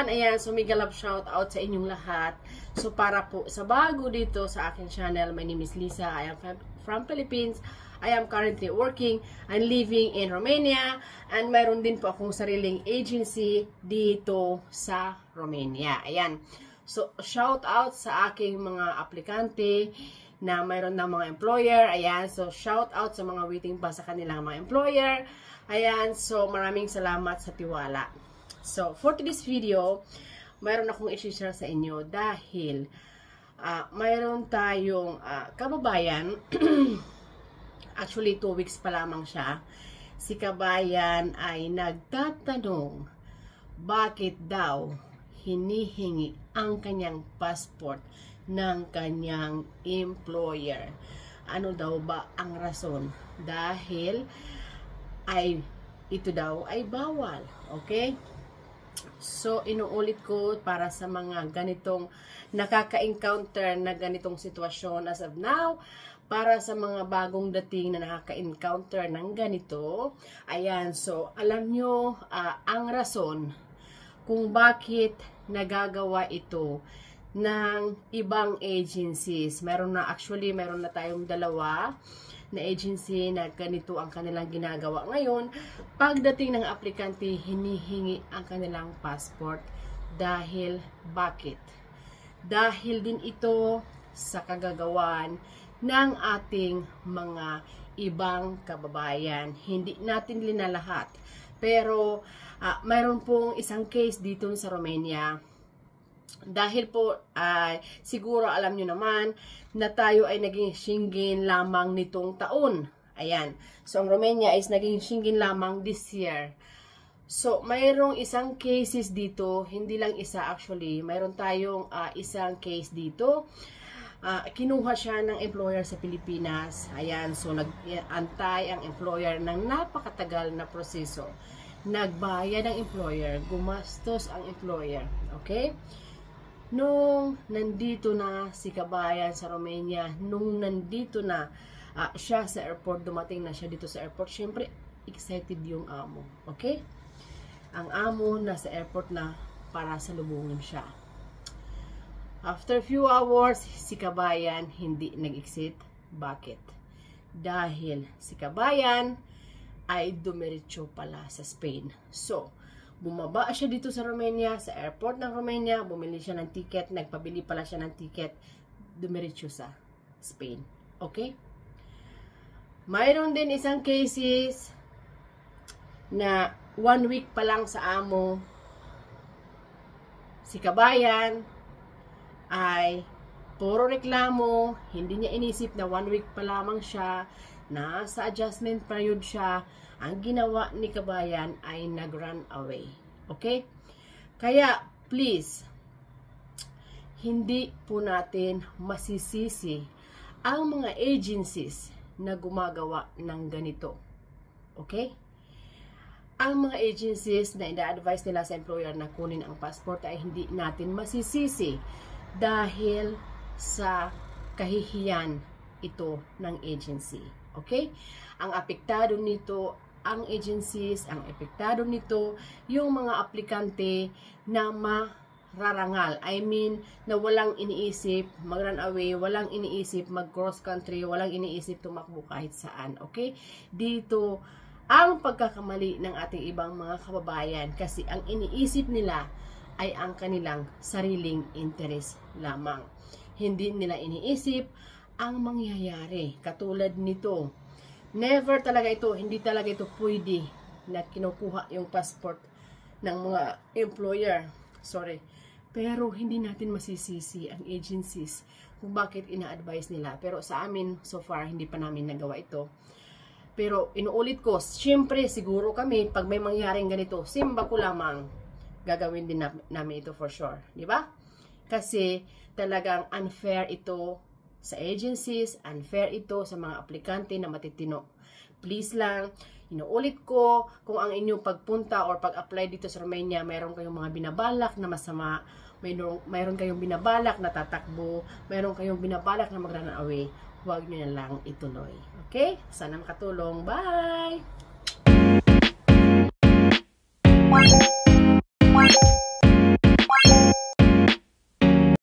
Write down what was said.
everyone. Ayan, so mega love shout out sa inyong lahat. So para po sa bago dito sa aking channel, my name is Lisa. I am from Philippines. I am currently working and living in Romania. And mayroon din po akong sariling agency dito sa Romania. Ayan. So shout out sa aking mga aplikante na mayroon ng mga employer. Ayan, so shout out sa mga waiting pa sa kanilang mga employer. Ayan, so maraming salamat sa tiwala. So for today's video, mayroon akong i-share sa inyo dahil mayroon tayong kababayan. Actually 2 weeks pa lamang siya. Si kabayan ay nagtatanong bakit daw hinihingi ang kanyang passport ng kanyang employer. Ano daw ba ang rason? Dahil ito daw ay bawal. Okay? So, inuulit ko para sa mga ganitong nakaka-encounter na ganitong sitwasyon as of now, para sa mga bagong dating na nakaka-encounter ng ganito. Ayan, so alam nyo ang rason kung bakit nagagawa ito ng ibang agencies. Meron na tayong dalawa na agency na ganito ang kanilang ginagawa ngayon. Pagdating ng aplikante, hinihingi ang kanilang passport. Dahil bakit? Dahil din ito sa kagagawan ng ating mga ibang kababayan. Hindi natin linalahat. Pero mayroon pong isang case dito sa Romania. Dahil po, siguro alam nyo naman na tayo ay naging Schengen lamang nitong taon. Ayan. So, ang Romania is naging Schengen lamang this year. So, mayroong isang cases dito, hindi lang isa actually. Mayroon tayong isang case dito. Kinuha siya ng employer sa Pilipinas. Ayan. So, nag-antay ang employer ng napakatagal na proseso. Nagbayad ang employer, gumastos ang employer. Okay? Nung nandito na si kabayan sa Romania, nung nandito na siya sa airport, dumating na siya dito sa airport, syempre excited yung amo. Okay? Ang amo nasa airport na para salubungin siya. After few hours, si kabayan hindi nag-exit. Bakit? Dahil si kabayan ay dumiretso pala sa Spain. So, bumaba siya dito sa Romania, sa airport ng Romania, bumili siya ng ticket, nagpabili pala siya ng ticket, dumiretso sa Spain. Okay? Mayroon din isang cases na 1 week pa lang sa amo, si kabayan ay puro reklamo, hindi niya inisip na 1 week pa lamang siya, nasa adjustment period siya. Ang ginawa ni kabayan ay nag-run away. Okay? Kaya, please, hindi po natin masisisi ang mga agencies na gumagawa ng ganito. Okay? Ang mga agencies na ina-advise nila sa employer na kunin ang passport ay hindi natin masisisi dahil sa kahihiyan ito ng agency. Okay? Ang apektado nito ang agencies, ang apektado nito yung mga aplikante na mararangal. I mean, na walang iniisip mag-run away, walang iniisip mag-cross country, walang iniisip tumakbo kahit saan. Okay? Dito ang pagkakamali ng ating ibang mga kababayan kasi ang iniisip nila ay ang kanilang sariling interest lamang. Hindi nila iniisip ang mangyayari. Katulad nito, never talaga ito, hindi talaga ito pwede na kinukuha yung passport ng mga employer. Sorry. Pero hindi natin masisisi ang agencies kung bakit ina-advise nila. Pero sa amin, so far, hindi pa namin nagawa ito. Pero inuulit ko, syempre siguro kami, pag may mangyaring ganito, simba ko lamang, gagawin din namin ito for sure. Di ba? Kasi talagang unfair ito sa agencies, unfair ito sa mga aplikante na matitino. Please lang, inuulit ko, kung ang inyong pagpunta or pag-apply dito sa Romania, mayroon kayong mga binabalak na masama, mayroon kayong binabalak na tatakbo, mayroon kayong binabalak na mag-run away, huwag nyo na lang ituloy. Okay? Sana makatulong. Bye!